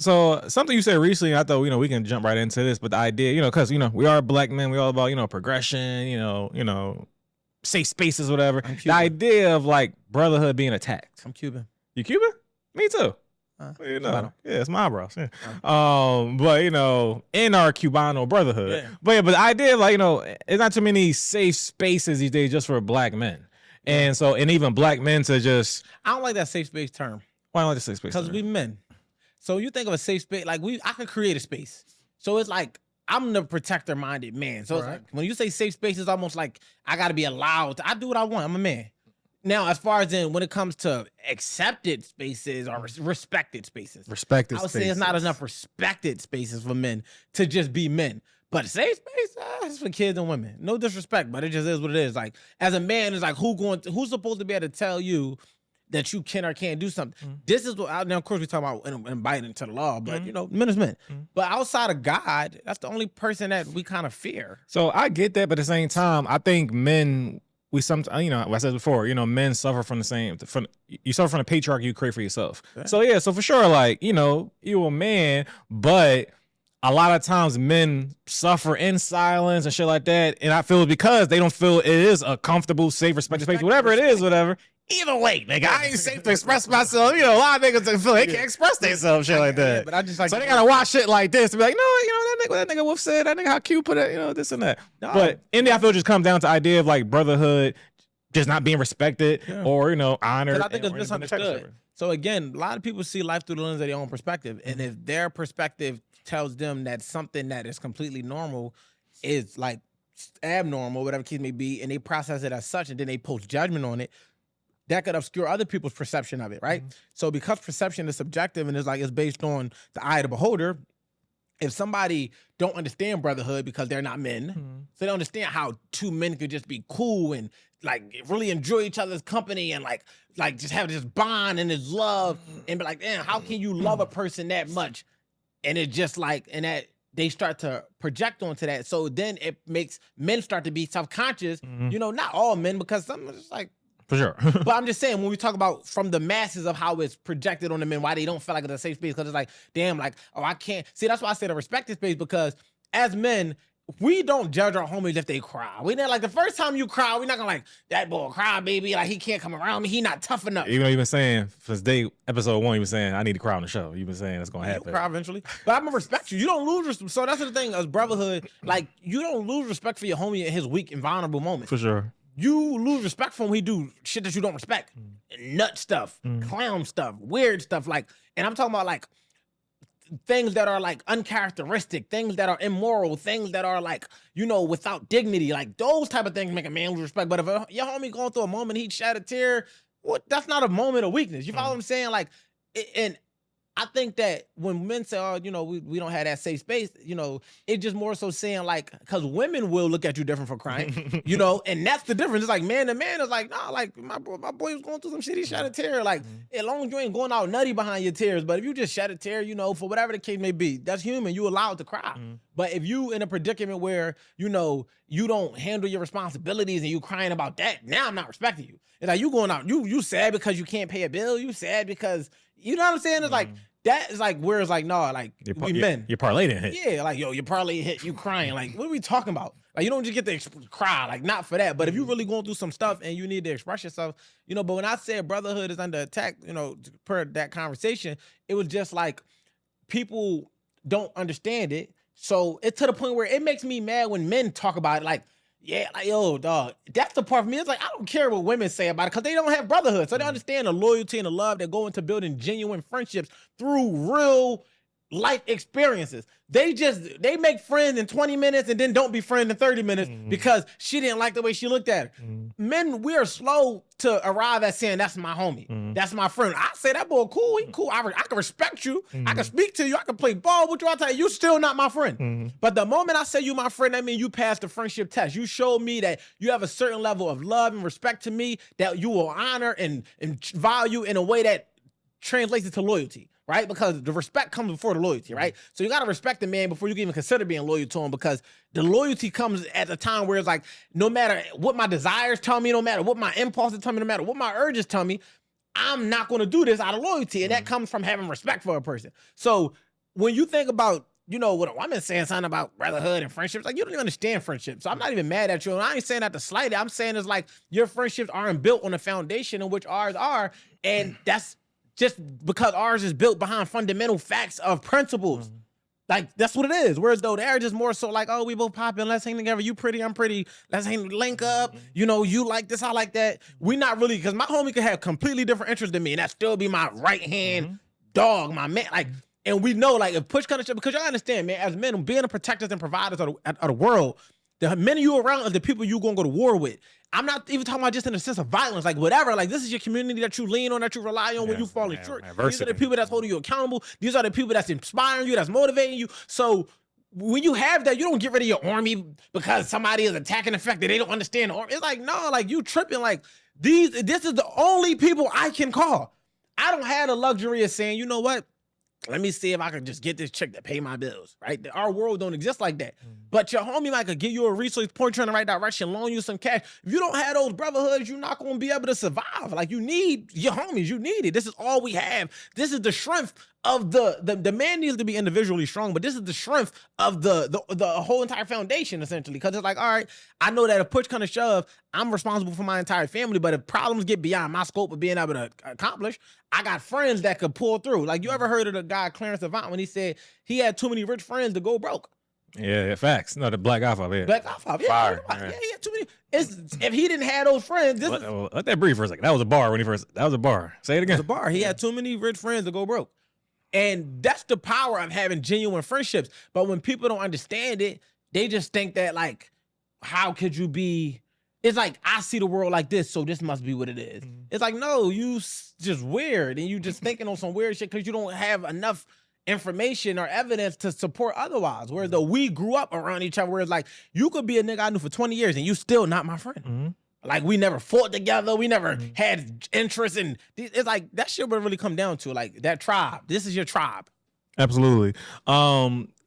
So something you said recently, I thought, we can jump right into this, but the idea, because, we are black men, we all about, progression, safe spaces, whatever. The idea of like brotherhood being attacked. I'm Cuban. You Cuban? Me too. Yeah, it's my eyebrows. Yeah. But in our Cubano brotherhood, but the idea of like, it's not too many safe spaces these days just for black men. And so, and even black men to just, I don't like that safe space term. Why don't I like the safe space? Because we men. So you think of a safe space, like I could create a space. So it's like, I'm the protector-minded man. So it's like, when you say safe space, it's almost like I got to be allowed to, I do what I want. I'm a man. Now, as far as when it comes to accepted spaces or respected spaces. I would say it's not enough respected spaces for men to just be men. But safe space, it's for kids and women. No disrespect, but it just is what it is. Like, as a man, it's like, who's supposed to be able to tell you that you can or can't do something? This is what, now of course we talk about inviting into the law, but men is men. But outside of God, that's the only person that we kind of fear. So I get that, but at the same time, I think men, we sometimes, I said before, men suffer from the same, you suffer from the patriarchy you create for yourself. So so for sure, like, you're a man, but a lot of times men suffer in silence and shit like that. And I feel because they don't feel it is a comfortable, safe, respected space, whatever it is, whatever. Either way, nigga, I ain't safe to express myself. A lot of niggas feel they can't express themselves, shit like that. But I just like, so they gotta watch shit like this to be like, no, that nigga Wolf said, that nigga how cute put it, this and that. No. But in the, I feel it just comes down to idea of like brotherhood just not being respected or honored. I think it's misunderstood. So again, a lot of people see life through the lens of their own perspective, and if their perspective tells them that something that is completely normal is like abnormal, whatever case may be, and they process it as such, and then they post judgment on it, that could obscure other people's perception of it, right? So because perception is subjective and it's based on the eye of the beholder, if somebody don't understand brotherhood because they're not men, so they don't understand how two men could just be cool and like really enjoy each other's company and like just have this bond and this love and be like, man, how can you love a person that much? And it just like, and that they start to project onto that. So then it makes men start to be self-conscious, not all men, because some are just like, for sure. But I'm just saying, when we talk about from the masses of how it's projected on the men, why they don't feel like it's a safe space, because it's like, damn, like, oh, I can't. See, that's why I said a respected space, because as men, we don't judge our homies if they cry. We not like the first time you cry, we're not gonna like, that boy cry, baby, like he can't come around me, he not tough enough. Even though you've been saying, since episode 1, you been saying, I need to cry on the show. You've been saying it's gonna happen. You'll cry eventually. But I'm gonna respect you. You don't lose respect. So that's the thing, as brotherhood, like, you don't lose respect for your homie in his weak and vulnerable moments. For sure. You lose respect for him when he do shit that you don't respect. Nut stuff, clown stuff, weird stuff. Like, and I'm talking about like things that are like uncharacteristic, things that are immoral, things that are like, without dignity. Like those type of things make a man lose respect. But if your homie going through a moment, he shed a tear, that's not a moment of weakness. You follow what I'm saying? like, and I think that when men say, oh, we don't have that safe space, it just more so saying like, because women will look at you different for crying, and that's the difference. It's like man to man is like, nah, like my boy was going through some shit, he shed a tear. Like, as long as you ain't going out nutty behind your tears, but if you just shed a tear, for whatever the case may be, that's human. You allowed to cry. But if you in a predicament where, you don't handle your responsibilities and you crying about that, now I'm not respecting you. It's like you going out, you sad because you can't pay a bill, you sad because, you know what I'm saying? It's like, that is like where it's like, no, like we men. Your parlay didn't hit. Yeah, like, yo, your parlay hit, you crying. Like, what are we talking about? Like, you don't just get to cry, like, not for that. But if you really going through some stuff and you need to express yourself, but when I said brotherhood is under attack, per that conversation, it was just like people don't understand it. So it's to the point where it makes me mad when men talk about it, like, yeah, like, yo, dog, that's the part for me. It's like, I don't care what women say about it because they don't have brotherhood. So they understand the loyalty and the love that go into building genuine friendships through real life experiences. They make friends in 20 minutes and then don't be friends in 30 minutes because she didn't like the way she looked at her. Men, we are slow to arrive at saying, that's my homie. That's my friend. I say, that boy cool, he cool. I can respect you. I can speak to you. I can play ball with you. I tell you, you still not my friend. But the moment I say you my friend, that means you passed the friendship test. You showed me that you have a certain level of love and respect to me that you will honor and value in a way that translates into loyalty. Right? Because the respect comes before the loyalty, right? So you got to respect the man before you can even consider being loyal to him, because the loyalty comes at a time where it's like, no matter what my desires tell me, no matter what my impulses tell me, no matter what my urges tell me, I'm not going to do this out of loyalty. And that comes from having respect for a person. So when you think about, you know, what I'm saying something about brotherhood and friendships, like you don't even understand friendships. So I'm not even mad at you. And I ain't saying that to slight it. I'm saying it's like your friendships aren't built on the foundation in which ours are. And that's just because ours is built behind fundamental facts of principles. Like, that's what it is. Whereas though they're just more so like, oh, we both popping, let's hang together. You pretty, I'm pretty. Let's link up. You know, you like this, I like that. We not really, because my homie could have completely different interests than me, and that still be my right hand dog, my man. Like, and we know, like, if push comes to shove, because y'all understand, man, as men, being the protectors and providers of the world, the men you around are the people you gonna go to war with. I'm not even talking about just in the sense of violence, like whatever. Like, this is your community that you lean on, that you rely on when you falling short. These are the people that's holding you accountable. These are the people that's inspiring you, that's motivating you. So when you have that, you don't get rid of your army because somebody is attacking the fact that they don't understand the army. It's like, no, like you tripping. Like this is the only people I can call. I don't have the luxury of saying, you know what? Let me see if I can just get this chick to pay my bills, right? Our world don't exist like that. But your homie might could give you a resource, point you in the right direction, loan you some cash. If you don't have those brotherhoods, you're not going to be able to survive. Like, you need your homies. You need it. This is all we have. This is the strength of the man needs to be individually strong, but this is the strength of the whole entire foundation, essentially. Because it's like, all right, I know that if push comes to shove, I'm responsible for my entire family, but if problems get beyond my scope of being able to accomplish, I got friends that could pull through. Like, you ever heard of the guy Clarence Avant when he said he had too many rich friends to go broke? Yeah, facts. No, the Black Godfather. Yeah. Black Godfather. Yeah, yeah, he had too many. If he didn't have those friends, let that breathe for a second. That was a bar when he first. That was a bar. Say it again. It was a bar. He had too many rich friends to go broke. And that's the power of having genuine friendships. But when people don't understand it, they just think that, like, how could you be? It's like, I see the world like this, so this must be what it is. It's like, no, you just weird, and you just thinking on some weird shit because you don't have enough information or evidence to support otherwise. Whereas though we grew up around each other, where it's like, you could be a nigga I knew for 20 years and you still not my friend. Like, we never fought together. We never had interest in. It's like, that shit would really come down to, like, that tribe. This is your tribe. Absolutely.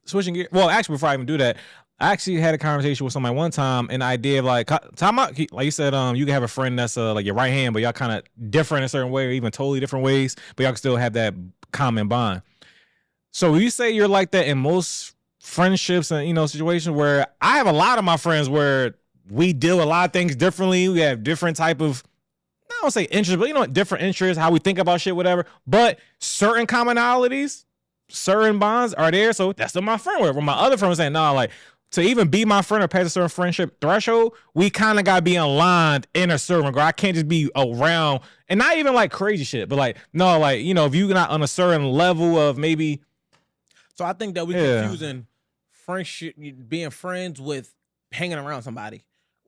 Switching gears. Well, actually, before I even do that, I actually had a conversation with somebody one time, and the idea of, like, time out, like you said, you can have a friend that's like your right hand, but y'all kind of different in a certain way, or even totally different ways, but y'all can still have that common bond. So you say you're like that in most friendships and, you know, situations where I have a lot of my friends where we deal a lot of things differently. We have different type of, I don't say interests, but, you know, different interests, how we think about shit, whatever. But certain commonalities, certain bonds are there. So that's what my friend with. When my other friend was saying, no, like, to even be my friend or pass a certain friendship threshold, we kind of got to be aligned in a certain regard. I can't just be around, and not even like crazy shit, but like, no, like, you know, if you're not on a certain level of maybe. So I think that we're confusing friendship, being friends, with hanging around somebody,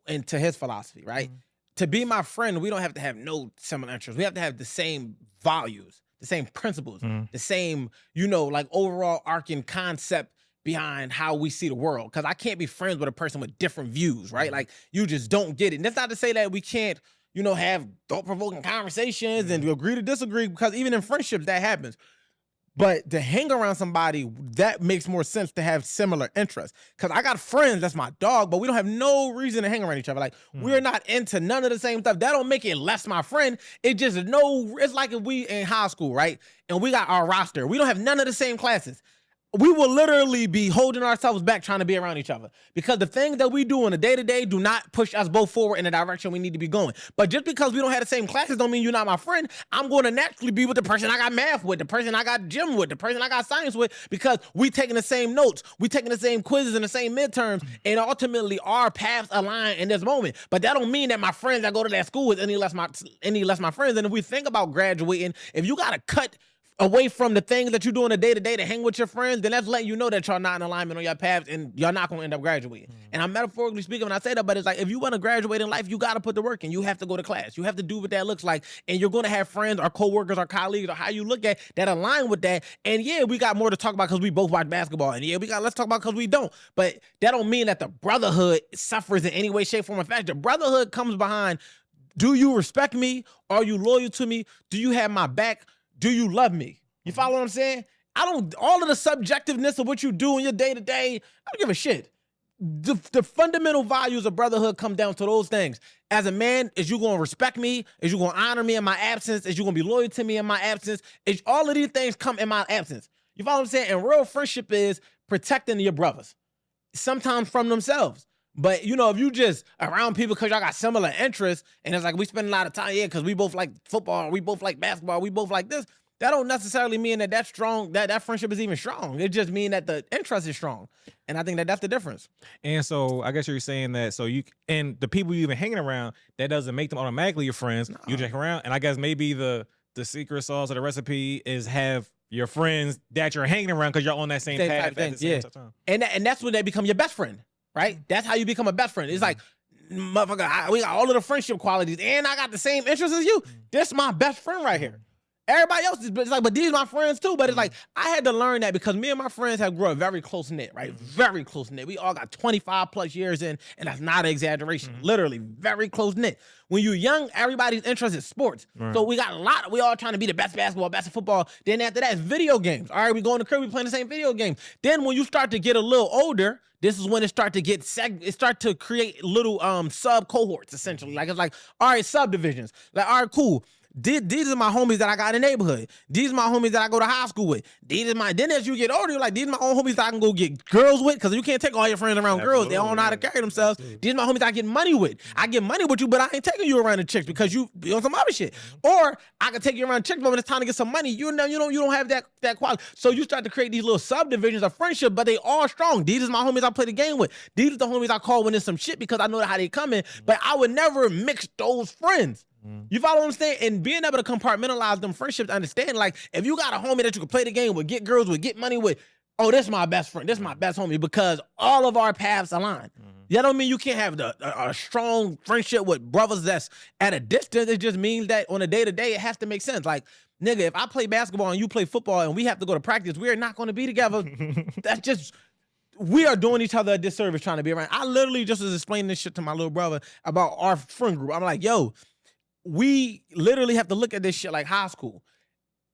and to his philosophy, right? To be my friend, we don't have to have no similar interests. We have to have the same values, the same principles, the same, you know, like, overall arcing concept behind how we see the world. Because I can't be friends with a person with different views, right? Like, you just don't get it. And that's not to say that we can't, you know, have thought-provoking conversations and agree to disagree, because even in friendships that happens. But to hang around somebody, that makes more sense to have similar interests. Because I got friends, that's my dog, but we don't have no reason to hang around each other. Like, we're not into none of the same stuff. That don't make it less my friend. It just it's like if we in high school, right? And we got our roster. We don't have none of the same classes. We will literally be holding ourselves back trying to be around each other, because the things that we do on a day-to-day do not push us both forward in the direction we need to be going. But just because we don't have the same classes don't mean you're not my friend. I'm going to naturally be with the person I got math with, the person I got gym with, the person I got science with, because we taking the same notes, we taking the same quizzes and the same midterms, and ultimately our paths align in this moment. But that don't mean that my friends that go to that school is any less my friends. And if we think about graduating, if you got to cut away from the things that you do on a day-to-day to hang with your friends, then that's letting you know that y'all not in alignment on your paths, and y'all not going to end up graduating. And I'm metaphorically speaking when I say that, but it's like, if you want to graduate in life, you got to put the work in. You have to go to class. You have to do what that looks like. And you're going to have friends or coworkers or colleagues or how you look at that align with that. And yeah, we got more to talk about because we both watch basketball. And yeah, let's talk about because we don't. But that don't mean that the brotherhood suffers in any way, shape, form, or fashion. The brotherhood comes behind, do you respect me? Are you loyal to me? Do you have my back? Do you love me? You follow what I'm saying? All of the subjectiveness of what you do in your day-to-day, I don't give a shit. The fundamental values of brotherhood come down to those things. As a man, is you going to respect me? Is you going to honor me in my absence? Is you going to be loyal to me in my absence? All of these things come in my absence. You follow what I'm saying? And real friendship is protecting your brothers, sometimes from themselves. But you know, if you just around people because y'all got similar interests, and it's like we spend a lot of time here because we both like football, we both like basketball, we both like this. That don't necessarily mean that that's strong. That friendship is even strong. It just means that the interest is strong, and I think that that's the difference. And so I guess you're saying that and the people you even hanging around, that doesn't make them automatically your friends. You just hang around, and I guess maybe the secret sauce or the recipe is have your friends that you're hanging around because you're on that same path at the same time. And that's when they become your best friend, right? That's how you become a best friend. It's like, motherfucker, we got all of the friendship qualities, and I got the same interests as you. This my best friend right here. Everybody else is like, but these are my friends too. But it's like, I had to learn that because me and my friends have grown very close knit, right? Very close knit. We all got 25 plus years in, and that's not an exaggeration. Literally, very close knit. When you're young, everybody's interested in sports. So we got we all trying to be the best basketball, best football. Then after that, it's video games. All right, we go in the crib, we playing the same video games. Then when you start to get a little older, this is when it start to get it start to create little sub cohorts essentially. Like it's like, all right, subdivisions. Like, all right, cool. These are my homies that I got in the neighborhood. These are my homies that I go to high school with. Then as you get older, you're like, these are my own homies that I can go get girls with, because you can't take all your friends around girls. They don't know how to carry themselves. These are my homies I get money with. I get money with you, but I ain't taking you around the chicks because you be on some other shit. Or I can take you around chicks, but when it's time to get some money, you don't have that quality. So you start to create these little subdivisions of friendship, but they all strong. These are my homies I play the game with. These are the homies I call when there's some shit because I know how they coming, but I would never mix those friends. You follow what I'm saying? And being able to compartmentalize them friendships, understand, like, if you got a homie that you can play the game with, get girls with, get money with, oh, this is my best friend, this is my best homie, because all of our paths align. That don't mean you can't have a strong friendship with brothers that's at a distance. It just means that on a day-to-day, it has to make sense. Like, nigga, if I play basketball and you play football and we have to go to practice, we are not going to be together. That's just... We are doing each other a disservice trying to be around. I literally just was explaining this shit to my little brother about our friend group. I'm like, yo, we literally have to look at this shit like high school.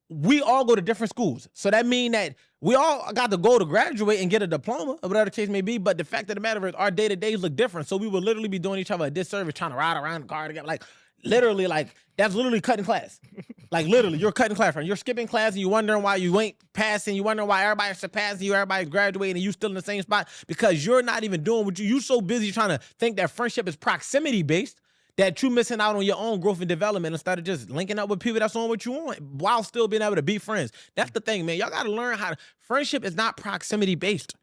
We all go to different schools. So that means that we all got to go to graduate and get a diploma, or whatever the case may be. But the fact of the matter is our day-to-days look different. So we will literally be doing each other a disservice trying to ride around the car together. Like, literally, like, that's literally cutting class. Like, literally, you're cutting class, right? You're skipping class and you're wondering why you ain't passing. You're wondering why everybody's surpassing you, everybody's graduating, and you still in the same spot because you're not even doing what you're so busy trying to think that friendship is proximity-based that you missing out on your own growth and development instead of just linking up with people that's on what you want while still being able to be friends. That's the thing, man. Y'all got to learn how to... Friendship is not proximity-based.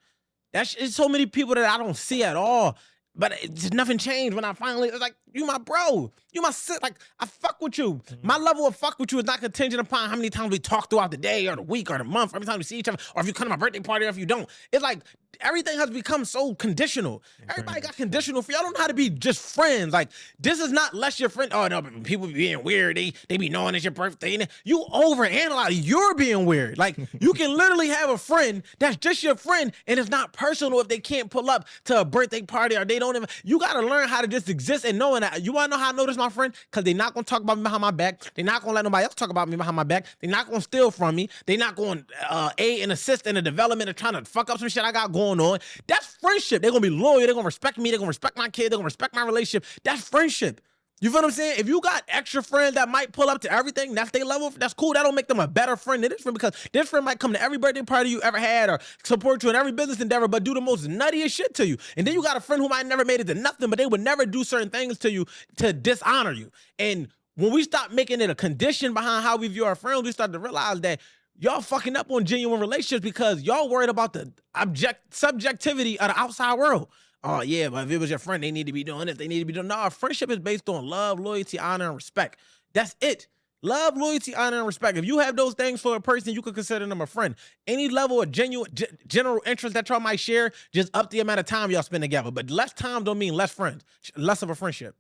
It's so many people that I don't see at all. But nothing changed when I finally... It's like, you my bro. You my sis. Like, I fuck with you. My level of fuck with you is not contingent upon how many times we talk throughout the day or the week or the month, or every time we see each other, or if you come to my birthday party or if you don't. It's like, everything has become so conditional. Everybody got conditional for y'all don't know how to be just friends. Like, this is not less your friend. Oh, no, but people be being weird. They be knowing it's your birthday. And you overanalyze. You're being weird. Like, you can literally have a friend that's just your friend, and it's not personal if they can't pull up to a birthday party or they don't even... You got to learn how to just exist and knowing that. You want to know how I know this, my friend? Because they're not going to talk about me behind my back. They're not going to let nobody else talk about me behind my back. They're not going to steal from me. They're not going to aid and assist in the development of trying to fuck up some shit I got going on. That's friendship. They're going to be loyal. They're going to respect me. They're going to respect my kid. They're going to respect my relationship. That's friendship. You feel what I'm saying? If you got extra friends that might pull up to everything, that's their level, that's cool. That don't make them a better friend than this friend, because this friend might come to every birthday party you ever had or support you in every business endeavor, but do the most nuttiest shit to you. And then you got a friend who might never made it to nothing, but they would never do certain things to you to dishonor you. And when we stop making it a condition behind how we view our friends, we start to realize that y'all fucking up on genuine relationships because y'all worried about the subjectivity of the outside world. Oh, yeah, but if it was your friend, they need to be doing this, they need to be doing... No, friendship is based on love, loyalty, honor, and respect. That's it. Love, loyalty, honor, and respect. If you have those things for a person, you could consider them a friend. Any level of genuine, general interest that y'all might share, just up the amount of time y'all spend together. But less time don't mean less friends, less of a friendship.